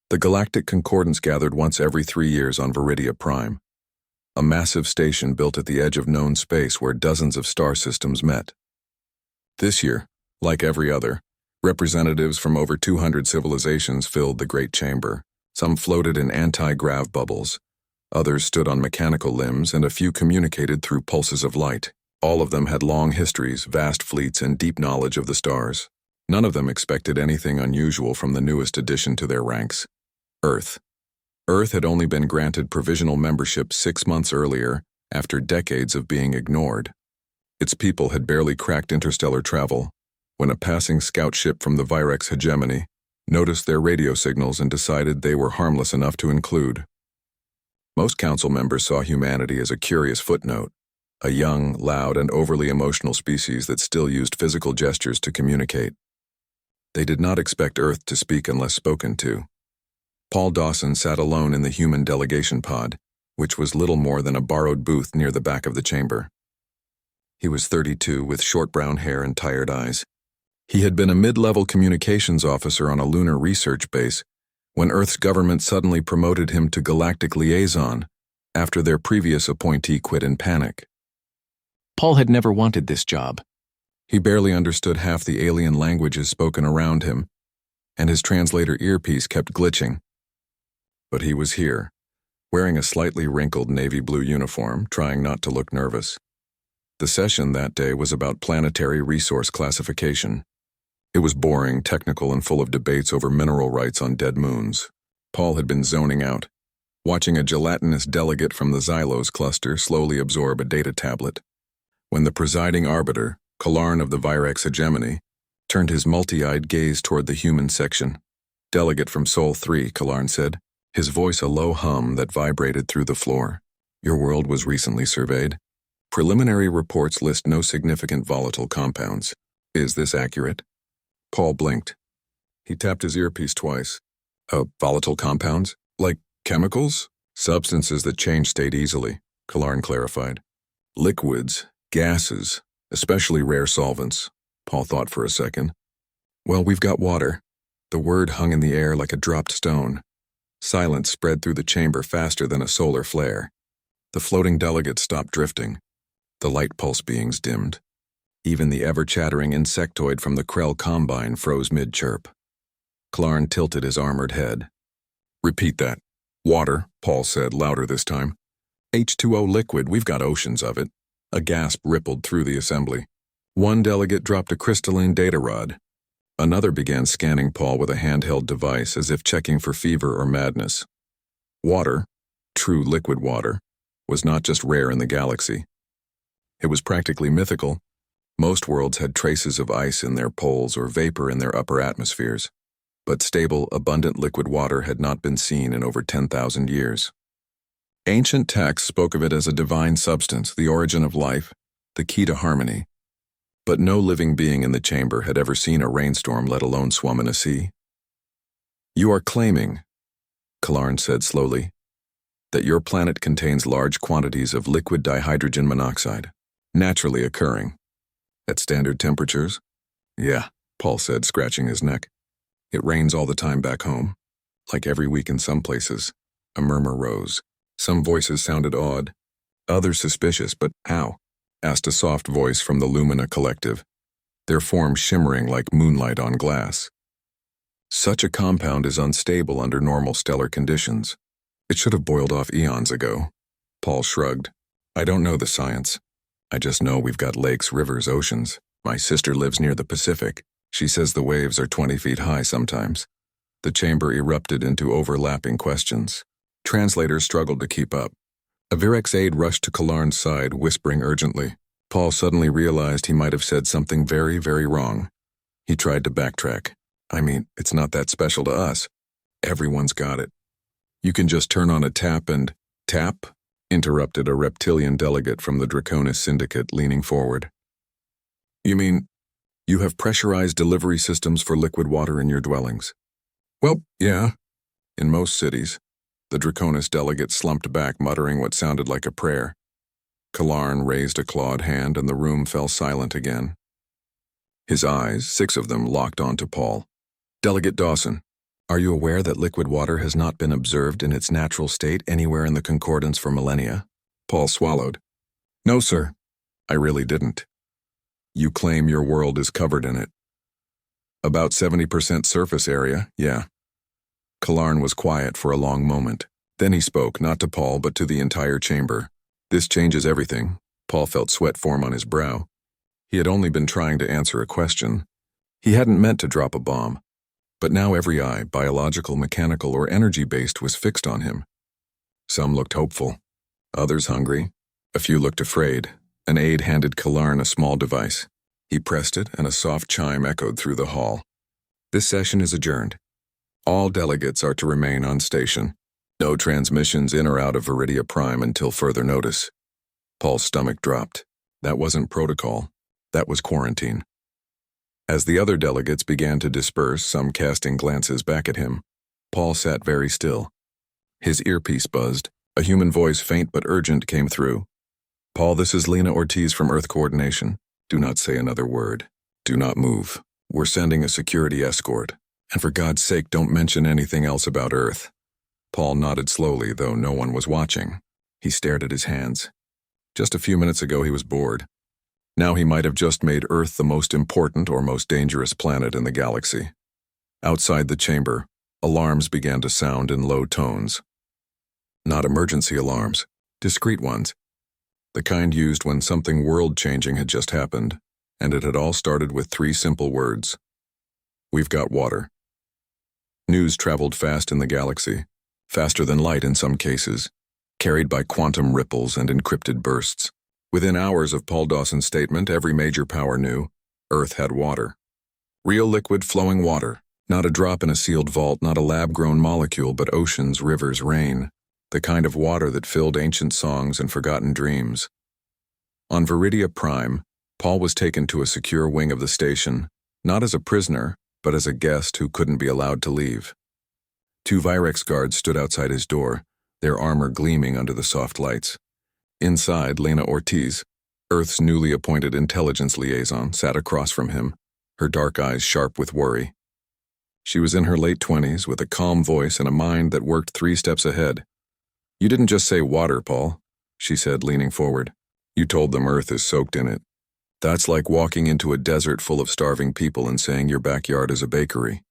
The Galactic Concordance gathered once every 3 years on Viridia Prime, a massive station built at the edge of known space where dozens of star systems met. This year, like every other, representatives from over 200 civilizations filled the Great Chamber. Some floated in anti-grav bubbles, others stood on mechanical limbs, and a few communicated through pulses of light. All of them had long histories, vast fleets, and deep knowledge of the stars. None of them expected anything unusual from the newest addition to their ranks, Earth. Earth had only been granted provisional membership 6 months earlier, after decades of being ignored. Its people had barely cracked interstellar travel when a passing scout ship from the Virex hegemony noticed their radio signals and decided they were harmless enough to include. Most council members saw humanity as a curious footnote, a young, loud, and overly emotional species that still used physical gestures to communicate. They did not expect Earth to speak unless spoken to. Paul Dawson sat alone in the human delegation pod, which was little more than a borrowed booth near the back of the chamber. He was 32, with short brown hair and tired eyes. He had been a mid-level communications officer on a lunar research base when Earth's government suddenly promoted him to Galactic Liaison after their previous appointee quit in panic. Paul had never wanted this job. He barely understood half the alien languages spoken around him, and his translator earpiece kept glitching. But he was here, wearing a slightly wrinkled navy blue uniform, trying not to look nervous. The session that day was about planetary resource classification. It was boring, technical, and full of debates over mineral rights on dead moons. Paul had been zoning out, watching a gelatinous delegate from the Xylos cluster slowly absorb a data tablet, when the presiding arbiter, Kalarn of the Virex hegemony, turned his multi-eyed gaze toward the human section. "Delegate from Sol 3, Kalarn said, his voice a low hum that vibrated through the floor. "Your world was recently surveyed. Preliminary reports list no significant volatile compounds. Is this accurate?" Paul blinked. He tapped his earpiece twice. Volatile compounds? Like chemicals? "Substances that change state easily," Kalarn clarified. "Liquids, gases, especially rare solvents." Paul thought for a second. "Well, we've got water." The word hung in the air like a dropped stone. Silence spread through the chamber faster than a solar flare. The floating delegates stopped drifting. The light pulse beings dimmed. Even the ever-chattering insectoid from the Krell Combine froze mid-chirp. Kalarn tilted his armored head. "Repeat that." "Water," Paul said, louder this time. "H2O liquid, we've got oceans of it." A gasp rippled through the assembly. One delegate dropped a crystalline data rod. Another began scanning Paul with a handheld device as if checking for fever or madness. Water, true liquid water, was not just rare in the galaxy. It was practically mythical. Most worlds had traces of ice in their poles or vapor in their upper atmospheres, but stable, abundant liquid water had not been seen in over 10,000 years. Ancient texts spoke of it as a divine substance, the origin of life, the key to harmony. But no living being in the chamber had ever seen a rainstorm, let alone swum in a sea. "You are claiming," Kalarn said slowly, "that your planet contains large quantities of liquid dihydrogen monoxide, naturally occurring. At standard temperatures?" "Yeah," Paul said, scratching his neck. "It rains all the time back home. Like every week in some places." A murmur rose. Some voices sounded awed, others suspicious. "But how?" asked a soft voice from the Lumina Collective, their form shimmering like moonlight on glass. "Such a compound is unstable under normal stellar conditions. It should have boiled off eons ago." Paul shrugged. "I don't know the science. I just know we've got lakes, rivers, oceans. My sister lives near the Pacific. She says the waves are 20 feet high sometimes." The chamber erupted into overlapping questions. Translators struggled to keep up. A Virex aide rushed to Kalarn's side, whispering urgently. Paul suddenly realized he might have said something very, very wrong. He tried to backtrack. "I mean, it's not that special to us. Everyone's got it. You can just turn on a tap and—" "Tap?" interrupted a reptilian delegate from the Draconis Syndicate, leaning forward. "You mean, you have pressurized delivery systems for liquid water in your dwellings?" "Well, yeah. In most cities." The Draconis delegate slumped back, muttering what sounded like a prayer. Kalarn raised a clawed hand and the room fell silent again. His eyes, 6 of them, locked onto Paul. "Delegate Dawson, Are you aware that liquid water has not been observed in its natural state anywhere in the concordance for millennia? Paul swallowed. No, sir. I really didn't. You claim your world is covered in it. About 70% surface area, yeah. Kalarn was quiet for a long moment. Then he spoke, not to Paul, but to the entire chamber. This changes everything. Paul felt sweat form on his brow. He had only been trying to answer a question. He hadn't meant to drop a bomb. But now every eye, biological, mechanical, or energy-based, was fixed on him. Some looked hopeful, others hungry. A few looked afraid. An aide handed Kalarn a small device. He pressed it, and a soft chime echoed through the hall. This session is adjourned. All delegates are to remain on station. No transmissions in or out of Viridia Prime until further notice. Paul's stomach dropped. That wasn't protocol. That was quarantine. As the other delegates began to disperse, some casting glances back at him, Paul sat very still. His earpiece buzzed. A human voice, faint but urgent, came through. Paul, this is Lena Ortiz from Earth Coordination. Do not say another word. Do not move. We're sending a security escort. And for God's sake, don't mention anything else about Earth. Paul nodded slowly, though no one was watching. He stared at his hands. Just a few minutes ago he was bored. Now he might have just made Earth the most important or most dangerous planet in the galaxy. Outside the chamber, alarms began to sound in low tones. Not emergency alarms, discreet ones. The kind used when something world-changing had just happened, and it had all started with 3 simple words. We've got water. News traveled fast in the galaxy, faster than light in some cases, carried by quantum ripples and encrypted bursts. Within hours of Paul Dawson's statement, every major power knew Earth had water. Real liquid flowing water, not a drop in a sealed vault, not a lab-grown molecule, but oceans, rivers, rain, the kind of water that filled ancient songs and forgotten dreams. On Viridia Prime, Paul was taken to a secure wing of the station, not as a prisoner, but as a guest who couldn't be allowed to leave. 2 Virex guards stood outside his door, their armor gleaming under the soft lights. Inside, Lena Ortiz, Earth's newly appointed intelligence liaison, sat across from him, her dark eyes sharp with worry. She was in her late 20s, with a calm voice and a mind that worked 3 steps ahead. You didn't just say water, Paul, she said, leaning forward. You told them Earth is soaked in it. That's like walking into a desert full of starving people and saying your backyard is a bakery.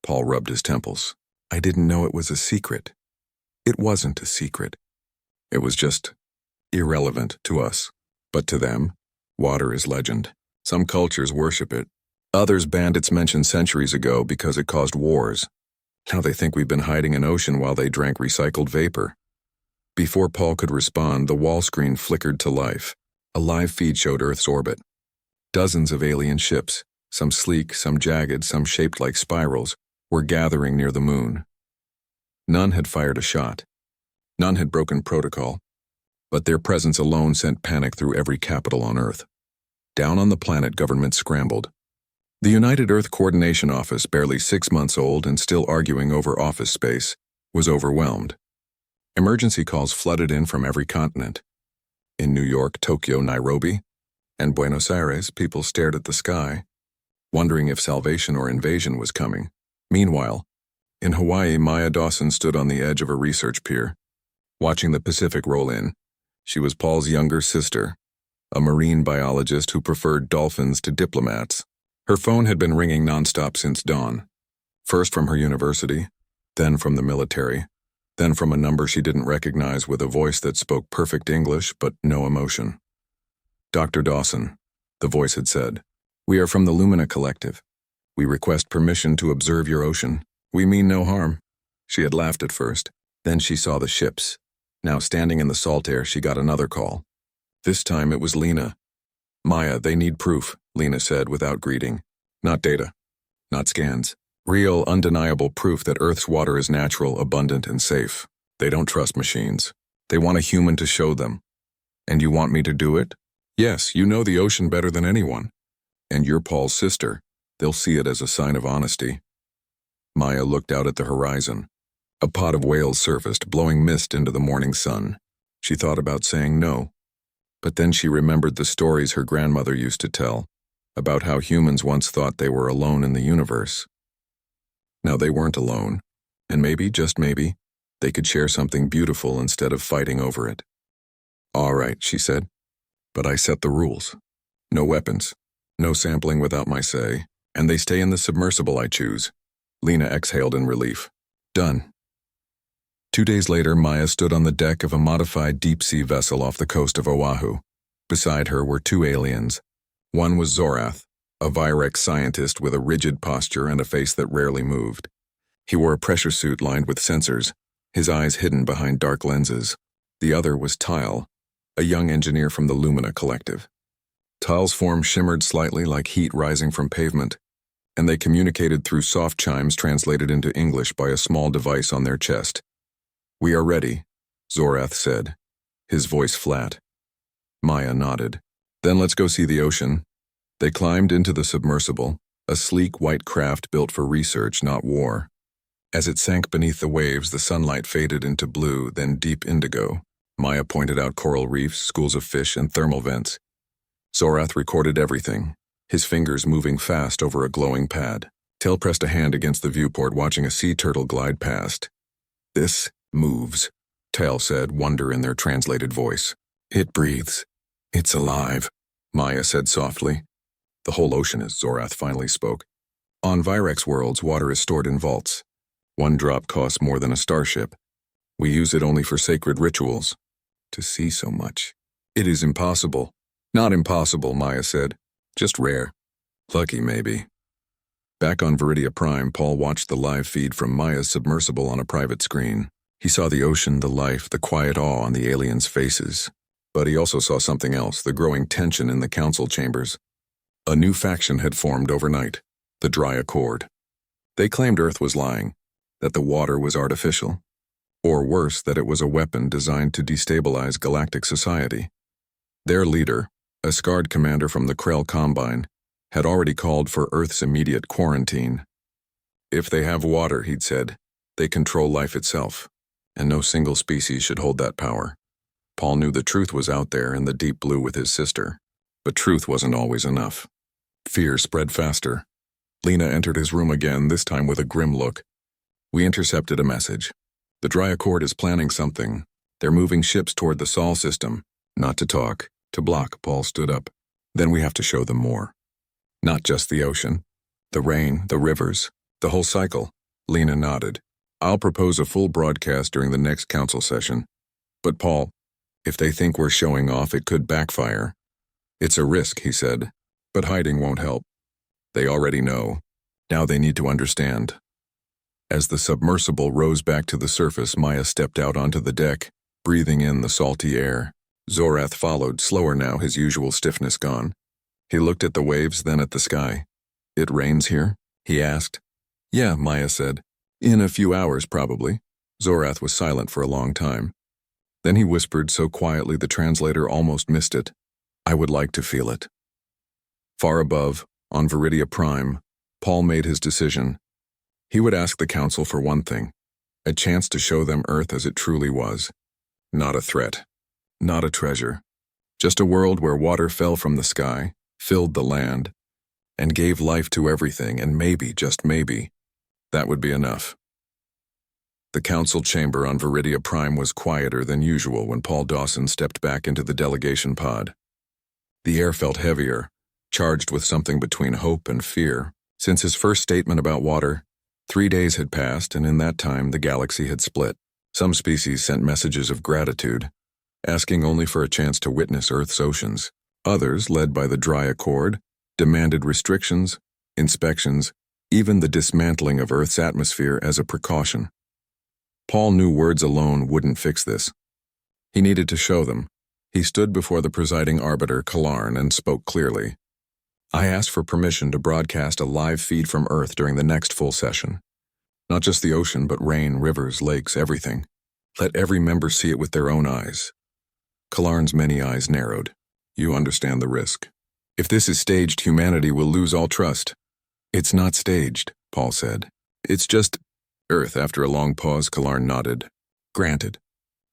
Paul rubbed his temples. I didn't know it was a secret. It wasn't a secret. It was just irrelevant to us. But to them, water is legend. Some cultures worship it. Others banned its mention centuries ago because it caused wars. Now they think we've been hiding an ocean while they drank recycled vapor. Before Paul could respond, the wall screen flickered to life. A live feed showed Earth's orbit. Dozens of alien ships, some sleek, some jagged, some shaped like spirals, were gathering near the moon. None had fired a shot. None had broken protocol. But their presence alone sent panic through every capital on Earth. Down on the planet, government scrambled. The United Earth Coordination Office, barely 6 months old and still arguing over office space, was overwhelmed. Emergency calls flooded in from every continent. In New York, Tokyo, Nairobi, and Buenos Aires, people stared at the sky, wondering if salvation or invasion was coming. Meanwhile, in Hawaii, Maya Dawson stood on the edge of a research pier, watching the Pacific roll in. She was Paul's younger sister, a marine biologist who preferred dolphins to diplomats. Her phone had been ringing nonstop since dawn, first from her university, then from the military, then from a number she didn't recognize with a voice that spoke perfect English but no emotion. Dr. Dawson, the voice had said, we are from the Lumina Collective. We request permission to observe your ocean. We mean no harm. She had laughed at first. Then she saw the ships. Now standing in the salt air, she got another call. This time it was Lena. Maya, they need proof, Lena said without greeting. Not data. Not scans. Real, undeniable proof that Earth's water is natural, abundant, and safe. They don't trust machines. They want a human to show them. And you want me to do it? Yes, you know the ocean better than anyone. And you're Paul's sister. They'll see it as a sign of honesty. Maya looked out at the horizon. A pod of whales surfaced, blowing mist into the morning sun. She thought about saying no. But then she remembered the stories her grandmother used to tell, about how humans once thought they were alone in the universe. Now they weren't alone, and maybe, just maybe, they could share something beautiful instead of fighting over it. "All right," she said, "but I set the rules. No weapons, no sampling without my say, and they stay in the submersible I choose." Lena exhaled in relief. "Done." 2 days later, Maya stood on the deck of a modified deep-sea vessel off the coast of Oahu. Beside her were 2 aliens. One was Zorath, a Virex scientist with a rigid posture and a face that rarely moved. He wore a pressure suit lined with sensors, his eyes hidden behind dark lenses. The other was Tile, a young engineer from the Lumina Collective. Tile's form shimmered slightly like heat rising from pavement, and they communicated through soft chimes translated into English by a small device on their chest. "We are ready," Zorath said, his voice flat. Maya nodded. "Then let's go see the ocean." They climbed into the submersible, a sleek white craft built for research, not war. As it sank beneath the waves, the sunlight faded into blue, then deep indigo. Maya pointed out coral reefs, schools of fish, and thermal vents. Zorath recorded everything, his fingers moving fast over a glowing pad. Tel pressed a hand against the viewport, watching a sea turtle glide past. "This moves," Tel said, wonder in their translated voice. "It breathes. It's alive," Maya said softly. "The whole ocean is," Zorath finally spoke. "On Virex worlds, water is stored in vaults. 1 drop costs more than a starship. We use it only for sacred rituals. To see so much. It is impossible." "Not impossible," Maya said. "Just rare. Lucky, maybe." Back on Viridia Prime, Paul watched the live feed from Maya's submersible on a private screen. He saw the ocean, the life, the quiet awe on the aliens' faces. But he also saw something else, the growing tension in the council chambers. A new faction had formed overnight, the Dry Accord. They claimed Earth was lying, that the water was artificial. Or worse, that it was a weapon designed to destabilize galactic society. Their leader, a scarred commander from the Krell Combine, had already called for Earth's immediate quarantine. "If they have water," he'd said, "they control life itself, and no single species should hold that power." Paul knew the truth was out there in the deep blue with his sister, but truth wasn't always enough. Fear spread faster. Lena entered his room again, this time with a grim look. "We intercepted a message. The Dry Accord is planning something. They're moving ships toward the Sol system. Not to talk, to block." Paul stood up. "Then we have to show them more. Not just the ocean. The rain, the rivers, the whole cycle." Lena nodded. "I'll propose a full broadcast during the next council session. But Paul, if they think we're showing off, it could backfire." "It's a risk," he said, "but hiding won't help. They already know. Now they need to understand." As the submersible rose back to the surface, Maya stepped out onto the deck, breathing in the salty air. Zorath followed, slower now, his usual stiffness gone. He looked at the waves, then at the sky. "It rains here?" he asked. "Yeah," Maya said. "In a few hours, probably." Zorath was silent for a long time. Then he whispered so quietly the translator almost missed it. "I would like to feel it." Far above, on Viridia Prime, Paul made his decision. He would ask the council for one thing, a chance to show them Earth as it truly was. Not a threat, not a treasure, just a world where water fell from the sky, filled the land, and gave life to everything, and maybe, just maybe, that would be enough. The council chamber on Viridia Prime was quieter than usual when Paul Dawson stepped back into the delegation pod. The air felt heavier, charged with something between hope and fear. Since his first statement about water, 3 days had passed, and in that time the galaxy had split. Some species sent messages of gratitude, asking only for a chance to witness Earth's oceans. Others, led by the Dry Accord, demanded restrictions, inspections, even the dismantling of Earth's atmosphere as a precaution. Paul knew words alone wouldn't fix this. He needed to show them. He stood before the presiding arbiter, Kalarn, and spoke clearly. "I asked for permission to broadcast a live feed from Earth during the next full session. Not just the ocean, but rain, rivers, lakes, everything. Let every member see it with their own eyes." Kalarn's many eyes narrowed. "You understand the risk. If this is staged, humanity will lose all trust." "It's not staged," Paul said. "It's just Earth." After a long pause, Kalarn nodded. "Granted.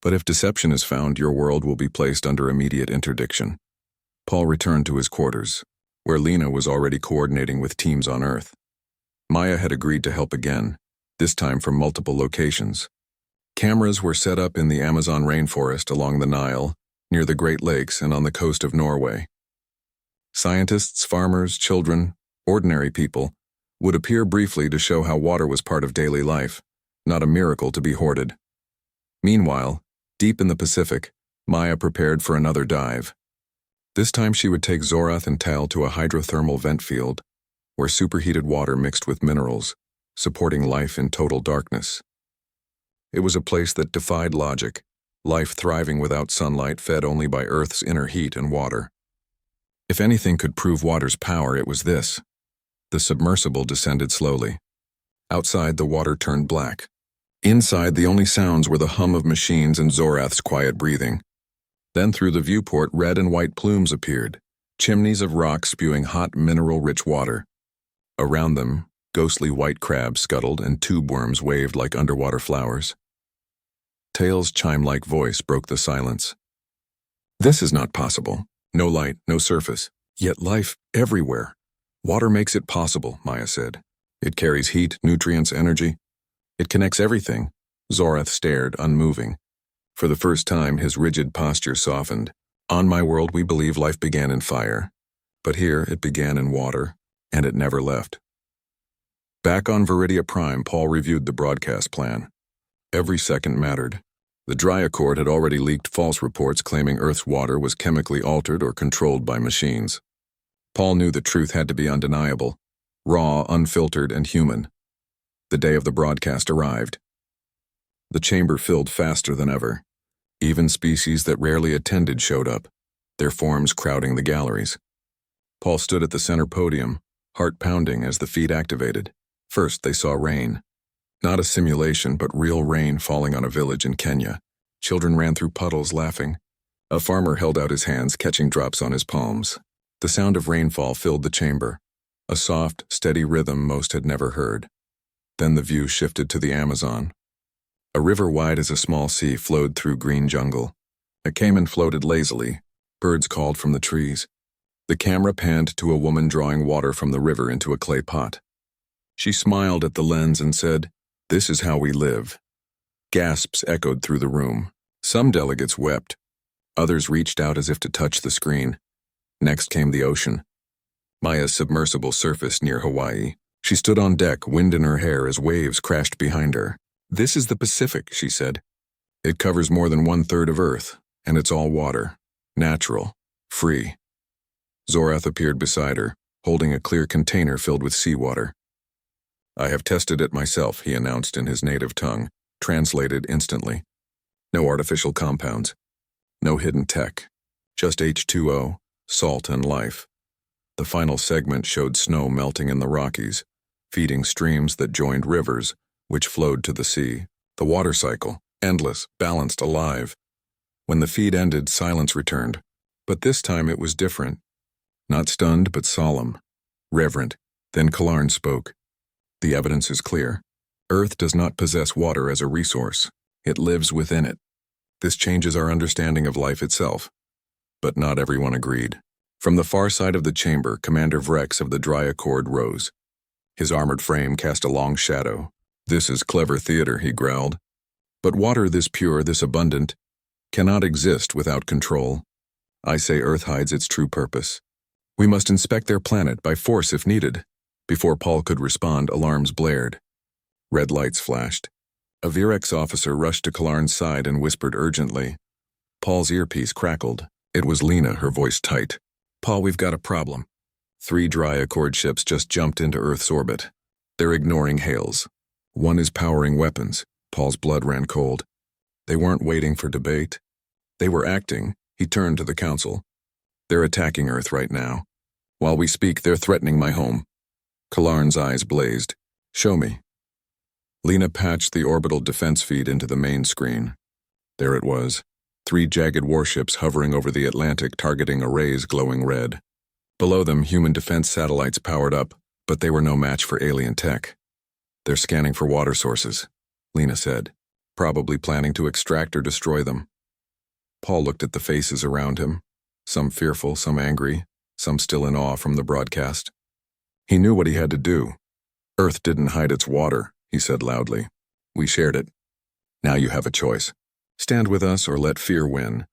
But if deception is found, your world will be placed under immediate interdiction." Paul returned to his quarters, where Lena was already coordinating with teams on Earth. Maya had agreed to help again, this time from multiple locations. Cameras were set up in the Amazon rainforest, along the Nile, near the Great Lakes, and on the coast of Norway. Scientists, farmers, children, ordinary people would appear briefly to show how water was part of daily life, not a miracle to be hoarded. Meanwhile, deep in the Pacific, Maya prepared for another dive. This time she would take Zorath and Tal to a hydrothermal vent field, where superheated water mixed with minerals, supporting life in total darkness. It was a place that defied logic, life thriving without sunlight, fed only by Earth's inner heat and water. If anything could prove water's power, it was this. The submersible descended slowly. Outside, the water turned black. Inside, the only sounds were the hum of machines and Zorath's quiet breathing. Then through the viewport, red and white plumes appeared, chimneys of rock spewing hot, mineral-rich water. Around them, ghostly white crabs scuttled and tube worms waved like underwater flowers. Tail's chime-like voice broke the silence. This is not possible. No light, no surface, yet life everywhere. Water makes it possible, Maya said. It carries heat, nutrients, energy. It connects everything. Zorath stared, unmoving. For the first time, his rigid posture softened. On my world, we believe life began in fire. But here, it began in water, and it never left. Back on Viridia Prime, Paul reviewed the broadcast plan. Every second mattered. The Dry Accord had already leaked false reports claiming Earth's water was chemically altered or controlled by machines. Paul knew the truth had to be undeniable, raw, unfiltered, and human. The day of the broadcast arrived. The chamber filled faster than ever. Even species that rarely attended showed up, their forms crowding the galleries. Paul stood at the center podium, heart pounding as the feed activated. First, they saw rain. Not a simulation, but real rain falling on a village in Kenya. Children ran through puddles, laughing. A farmer held out his hands, catching drops on his palms. The sound of rainfall filled the chamber, a soft, steady rhythm most had never heard. Then the view shifted to the Amazon. A river wide as a small sea flowed through green jungle. A caiman floated lazily. Birds called from the trees. The camera panned to a woman drawing water from the river into a clay pot. She smiled at the lens and said, "This is how we live." Gasps echoed through the room. Some delegates wept. Others reached out as if to touch the screen. Next came the ocean. Maya's submersible surfaced near Hawaii. She stood on deck, wind in her hair as waves crashed behind her. "This is the Pacific," she said. "It covers more than 1/3 of Earth, and it's all water. Natural. Free." Zorath appeared beside her, holding a clear container filled with seawater. "I have tested it myself," he announced in his native tongue, translated instantly. "No artificial compounds. No hidden tech. Just H2O, salt, and life." The final segment showed snow melting in the Rockies, feeding streams that joined rivers, which flowed to the sea. The water cycle, endless, balanced, alive. When the feed ended, silence returned. But this time it was different. Not stunned, but solemn. Reverent. Then Kalarn spoke. "The evidence is clear. Earth does not possess water as a resource. It lives within it. This changes our understanding of life itself." But not everyone agreed. From the far side of the chamber, Commander Vrex of the Dry Accord rose. His armored frame cast a long shadow. "This is clever theater," he growled. "But water this pure, this abundant, cannot exist without control. I say Earth hides its true purpose. We must inspect their planet by force if needed." Before Paul could respond, alarms blared. Red lights flashed. A Virex officer rushed to Kalarn's side and whispered urgently. Paul's earpiece crackled. It was Lena, her voice tight. "Paul, we've got a problem. 3 Dry Accord ships just jumped into Earth's orbit. They're ignoring hails. One is powering weapons." Paul's blood ran cold. They weren't waiting for debate. They were acting. He turned to the council. "They're attacking Earth right now. While we speak, they're threatening my home." Kalarn's eyes blazed. "Show me." Lena patched the orbital defense feed into the main screen. There it was. 3 jagged warships hovering over the Atlantic, targeting arrays glowing red. Below them, human defense satellites powered up, but they were no match for alien tech. "They're scanning for water sources," Lena said, "probably planning to extract or destroy them." Paul looked at the faces around him, some fearful, some angry, some still in awe from the broadcast. He knew what he had to do. Earth didn't hide its water, he said loudly. We shared it. Now you have a choice. Stand with us or let fear win.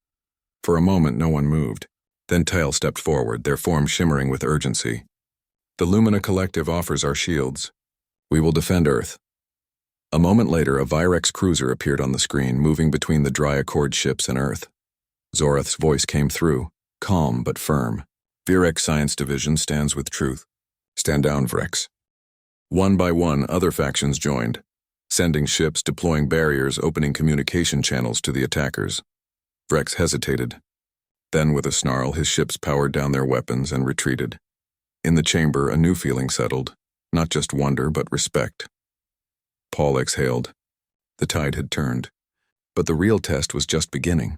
For a moment, no one moved. Then Tail stepped forward, their form shimmering with urgency. The Lumina Collective offers our shields. We will defend Earth. A moment later, a Virex cruiser appeared on the screen, moving between the Dry Accord ships and Earth. Zorath's voice came through, calm but firm. Virex Science Division stands with truth. Stand down, Vrex. One by one, other factions joined, sending ships, deploying barriers, opening communication channels to the attackers. Vrex hesitated. Then, with a snarl, his ships powered down their weapons and retreated. In the chamber, a new feeling settled, not just wonder, but respect. Paul exhaled. The tide had turned. But the real test was just beginning.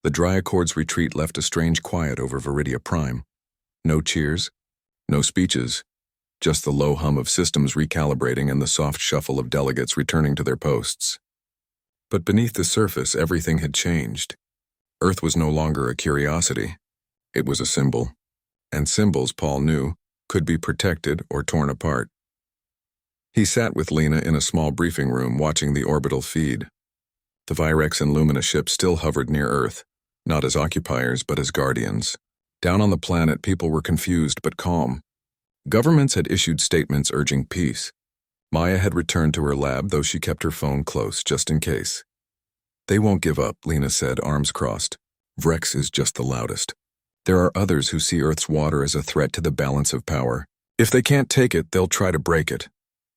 The Dry Accord's retreat left a strange quiet over Viridia Prime. No cheers, no speeches, just the low hum of systems recalibrating and the soft shuffle of delegates returning to their posts. But beneath the surface, everything had changed. Earth was no longer a curiosity. It was a symbol. And symbols, Paul knew, could be protected or torn apart. He sat with Lena in a small briefing room watching the orbital feed. The Virex and Lumina ships still hovered near Earth, not as occupiers but as guardians. Down on the planet, people were confused but calm. Governments had issued statements urging peace. Maya had returned to her lab, though she kept her phone close, just in case. They won't give up, Lena said, arms crossed. Vrex is just the loudest. There are others who see Earth's water as a threat to the balance of power. If they can't take it, they'll try to break it.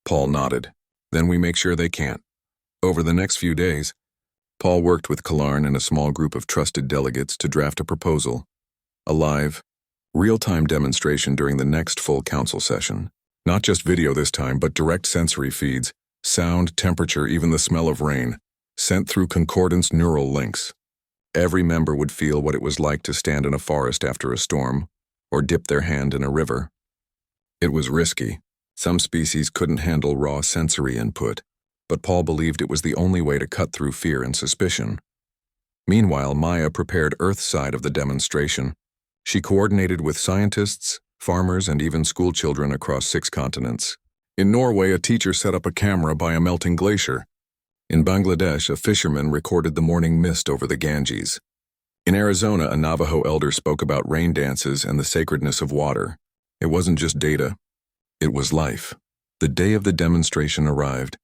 Paul nodded. Then we make sure they can't. Over the next few days, Paul worked with Kalarn and a small group of trusted delegates to draft a proposal. A live, real-time demonstration during the next full council session. Not just video this time, but direct sensory feeds, sound, temperature, even the smell of rain, sent through concordance neural links. Every member would feel what it was like to stand in a forest after a storm, or dip their hand in a river. It was risky. Some species couldn't handle raw sensory input, but Paul believed it was the only way to cut through fear and suspicion. Meanwhile, Maya prepared Earth's side of the demonstration. She coordinated with scientists, farmers, and even schoolchildren across 6 continents. In Norway, a teacher set up a camera by a melting glacier. In Bangladesh, a fisherman recorded the morning mist over the Ganges. In Arizona, a Navajo elder spoke about rain dances and the sacredness of water. It wasn't just data. It was life. The day of the demonstration arrived.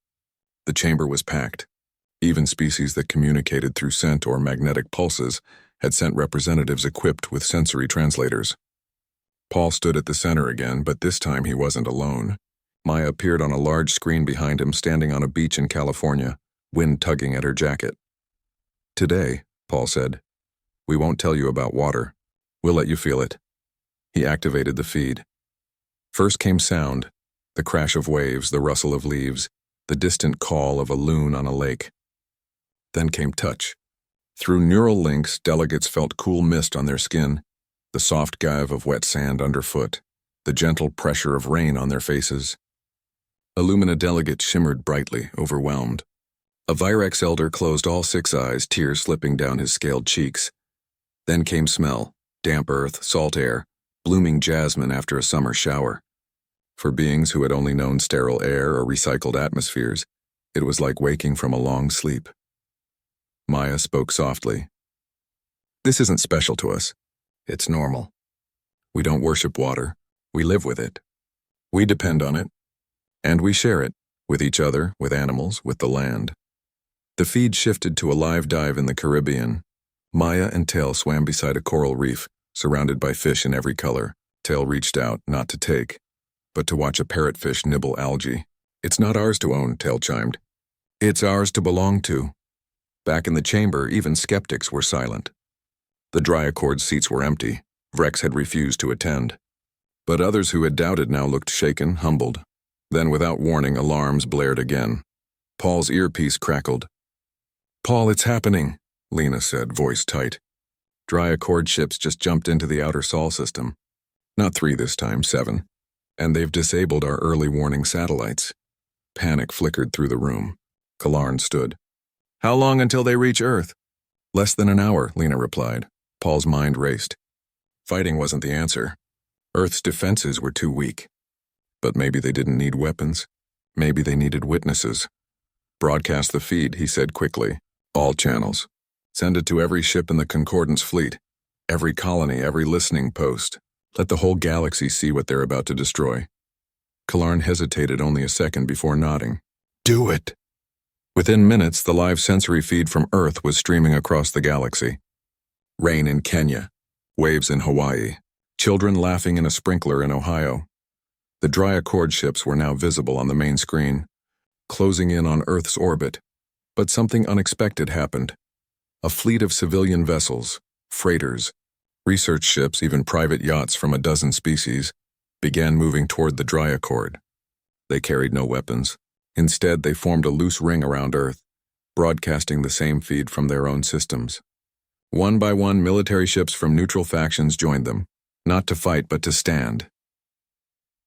The chamber was packed. Even species that communicated through scent or magnetic pulses had sent representatives equipped with sensory translators. Paul stood at the center again, but this time he wasn't alone. Maya appeared on a large screen behind him, standing on a beach in California, wind tugging at her jacket. Today, Paul said, we won't tell you about water. We'll let you feel it. He activated the feed. First came sound, the crash of waves, the rustle of leaves, the distant call of a loon on a lake. Then came touch. Through neural links, delegates felt cool mist on their skin, the soft gave of wet sand underfoot, the gentle pressure of rain on their faces. A Lumina delegate shimmered brightly, overwhelmed. A Virex elder closed all 6 eyes, tears slipping down his scaled cheeks. Then came smell, damp earth, salt air, blooming jasmine after a summer shower. For beings who had only known sterile air or recycled atmospheres, it was like waking from a long sleep. Maya spoke softly. This isn't special to us. It's normal. We don't worship water. We live with it. We depend on it. And we share it, with each other, with animals, with the land. The feed shifted to a live dive in the Caribbean. Maya and Tail swam beside a coral reef, surrounded by fish in every color. Tail reached out, not to take, but to watch a parrotfish nibble algae. It's not ours to own, Tail chimed. It's ours to belong to. Back in the chamber, even skeptics were silent. The Dry Accord seats were empty. Vrex had refused to attend. But others who had doubted now looked shaken, humbled. Then, without warning, alarms blared again. Paul's earpiece crackled. Paul, it's happening, Lena said, voice tight. Dry Accord ships just jumped into the outer Sol system. Not 3 this time, 7. And they've disabled our early warning satellites. Panic flickered through the room. Kalarn stood. How long until they reach Earth? Less than an hour, Lena replied. Paul's mind raced. Fighting wasn't the answer. Earth's defenses were too weak. But maybe they didn't need weapons. Maybe they needed witnesses. Broadcast the feed, he said quickly. All channels. Send it to every ship in the Concordance fleet. Every colony, every listening post. Let the whole galaxy see what they're about to destroy. Kalarn hesitated only a second before nodding. Do it! Within minutes, the live sensory feed from Earth was streaming across the galaxy. Rain in Kenya. Waves in Hawaii. Children laughing in a sprinkler in Ohio. The dry accord ships were now visible on the main screen, closing in on Earth's orbit. But something unexpected happened. A fleet of civilian vessels, freighters, research ships, even private yachts from a dozen species, began moving toward the dry accord. They carried no weapons. Instead, they formed a loose ring around Earth, broadcasting the same feed from their own systems. One by one, military ships from neutral factions joined them, not to fight but to stand.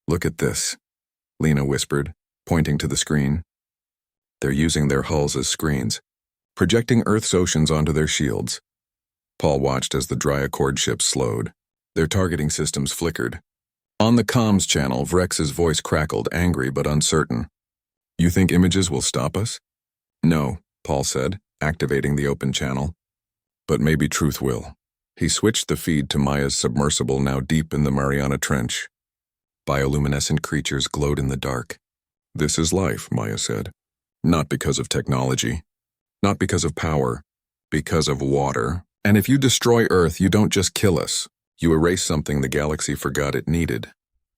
Look at this, Lena whispered, pointing to the screen. They're using their hulls as screens, projecting Earth's oceans onto their shields. Paul watched as the dry accord ships slowed. Their targeting systems flickered. On the comms channel, Vrex's voice crackled, angry but uncertain. You think images will stop us? No, Paul said, activating the open channel. But maybe truth will. He switched the feed to Maya's submersible, now deep in the Mariana Trench. Bioluminescent creatures glowed in the dark. This is life, Maya said. Not because of technology. Not because of power. Because of water. And if you destroy Earth, you don't just kill us. You erase something the galaxy forgot it needed.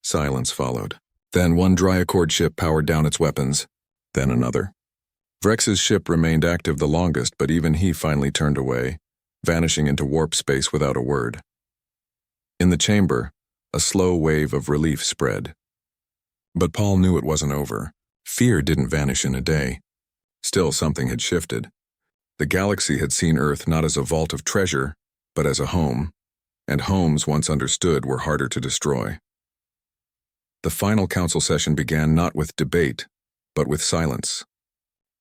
Silence followed. Then one dry accord ship powered down its weapons. Then another. Vrex's ship remained active the longest, but even he finally turned away, vanishing into warp space without a word. In the chamber, a slow wave of relief spread. But Paul knew it wasn't over. Fear didn't vanish in a day. Still, something had shifted. The galaxy had seen Earth not as a vault of treasure, but as a home, and homes, once understood, were harder to destroy. The final council session began not with debate, but with silence.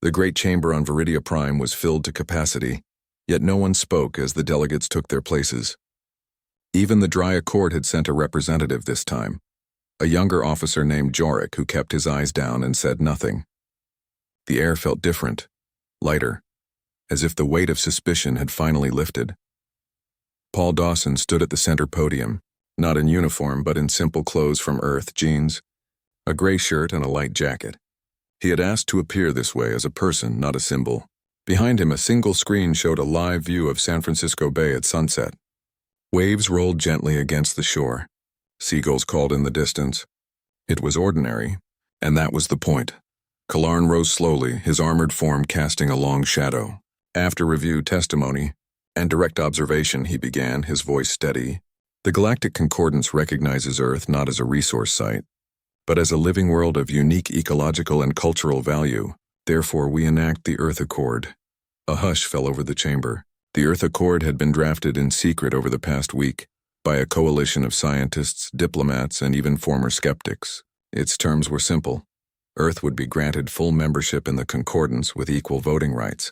The great chamber on Viridia Prime was filled to capacity, yet no one spoke as the delegates took their places. Even the dry accord had sent a representative this time, a younger officer named Jorik who kept his eyes down and said nothing. The air felt different, lighter, as if the weight of suspicion had finally lifted. Paul Dawson stood at the center podium, not in uniform but in simple clothes from Earth, jeans, a gray shirt and a light jacket. He had asked to appear this way as a person, not a symbol. Behind him, a single screen showed a live view of San Francisco Bay at sunset. Waves rolled gently against the shore. Seagulls called in the distance. It was ordinary, and that was the point. Kalarn rose slowly, his armored form casting a long shadow. After review, testimony, and direct observation, he began, his voice steady. The Galactic Concordance recognizes Earth not as a resource site, but as a living world of unique ecological and cultural value. Therefore, we enact the Earth Accord. A hush fell over the chamber. The Earth Accord had been drafted in secret over the past week by a coalition of scientists, diplomats, and even former skeptics. Its terms were simple. Earth would be granted full membership in the Concordance with equal voting rights.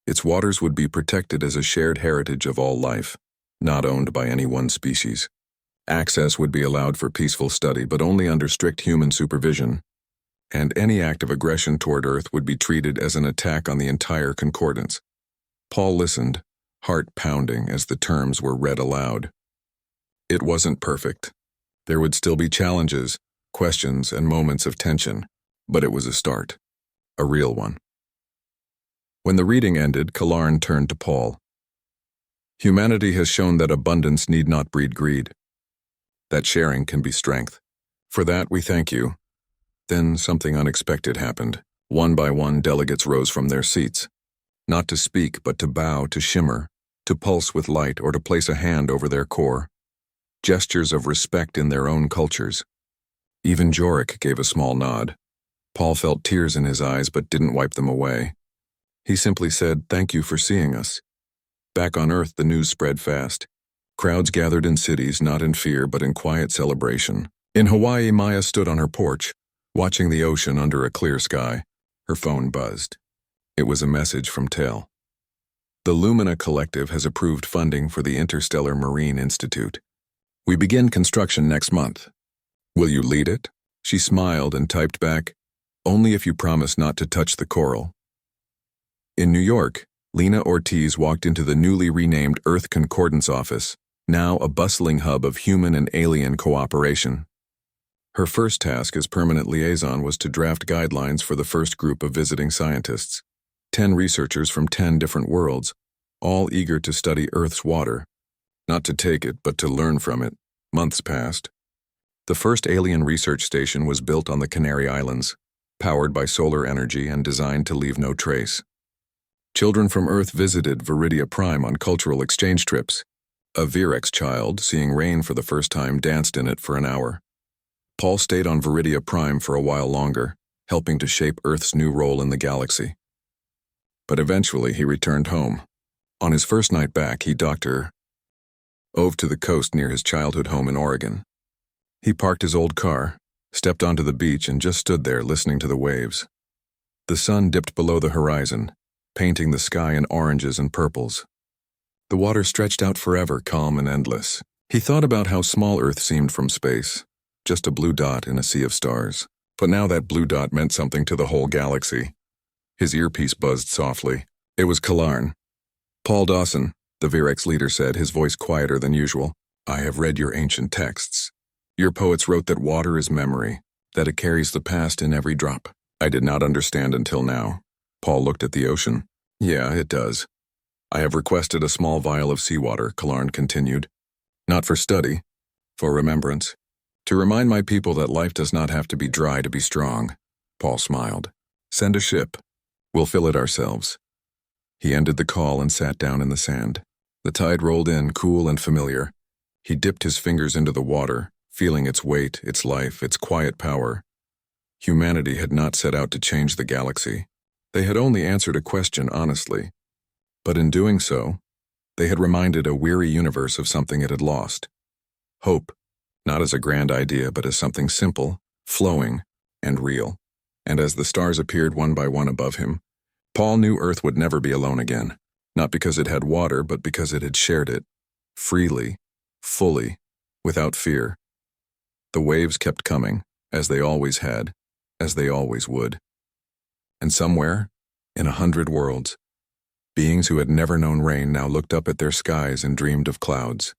Its waters would be protected as a shared heritage of all life, not owned by any one species. Access would be allowed for peaceful study, but only under strict human supervision. And any act of aggression toward Earth would be treated as an attack on the entire Concordance. Paul listened, heart pounding as the terms were read aloud. It wasn't perfect. There would still be challenges, questions, and moments of tension, but it was a start, a real one. When the reading ended, Kalarn turned to Paul. Humanity has shown that abundance need not breed greed, that sharing can be strength. For that, we thank you. Then something unexpected happened. One by one, delegates rose from their seats, not to speak, but to bow, to shimmer, to pulse with light, or to place a hand over their core. Gestures of respect in their own cultures. Even Jorik gave a small nod. Paul felt tears in his eyes, but didn't wipe them away. He simply said, "Thank you for seeing us." Back on Earth, the news spread fast. Crowds gathered in cities, not in fear, but in quiet celebration. In Hawaii, Maya stood on her porch, watching the ocean under a clear sky. Her phone buzzed. It was a message from Tale. The Lumina Collective has approved funding for the Interstellar Marine Institute. We begin construction next month. Will you lead it? She smiled and typed back, Only if you promise not to touch the coral. In New York, Lena Ortiz walked into the newly renamed Earth Concordance office, now a bustling hub of human and alien cooperation. Her first task as permanent liaison was to draft guidelines for the first group of visiting scientists, 10 researchers from 10 different worlds, all eager to study Earth's water. Not to take it, but to learn from it. Months passed. The first alien research station was built on the Canary Islands, powered by solar energy and designed to leave no trace. Children from Earth visited Viridia Prime on cultural exchange trips. A Virex child, seeing rain for the first time, danced in it for an hour. Paul stayed on Viridia Prime for a while longer, helping to shape Earth's new role in the galaxy. But eventually he returned home. On his first night back, he docked over to the coast near his childhood home in Oregon. He parked his old car, stepped onto the beach, and just stood there listening to the waves. The sun dipped below the horizon, painting the sky in oranges and purples. The water stretched out forever, calm and endless. He thought about how small Earth seemed from space, just a blue dot in a sea of stars. But now that blue dot meant something to the whole galaxy. His earpiece buzzed softly. It was Kalarn. "Paul Dawson," the Virex leader said, his voice quieter than usual. "I have read your ancient texts. Your poets wrote that water is memory, that it carries the past in every drop. I did not understand until now." Paul looked at the ocean. "Yeah, it does. I have requested a small vial of seawater," Kalarn continued. "Not for study, for remembrance. To remind my people that life does not have to be dry to be strong." Paul smiled. "Send a ship. We'll fill it ourselves." He ended the call and sat down in the sand. The tide rolled in, cool and familiar. He dipped his fingers into the water, feeling its weight, its life, its quiet power. Humanity had not set out to change the galaxy. They had only answered a question honestly. But in doing so, they had reminded a weary universe of something it had lost. Hope, not as a grand idea, but as something simple, flowing, and real. And as the stars appeared one by one above him, Paul knew Earth would never be alone again, not because it had water, but because it had shared it, freely, fully, without fear. The waves kept coming, as they always had, as they always would. And somewhere, in 100 worlds, beings who had never known rain now looked up at their skies and dreamed of clouds.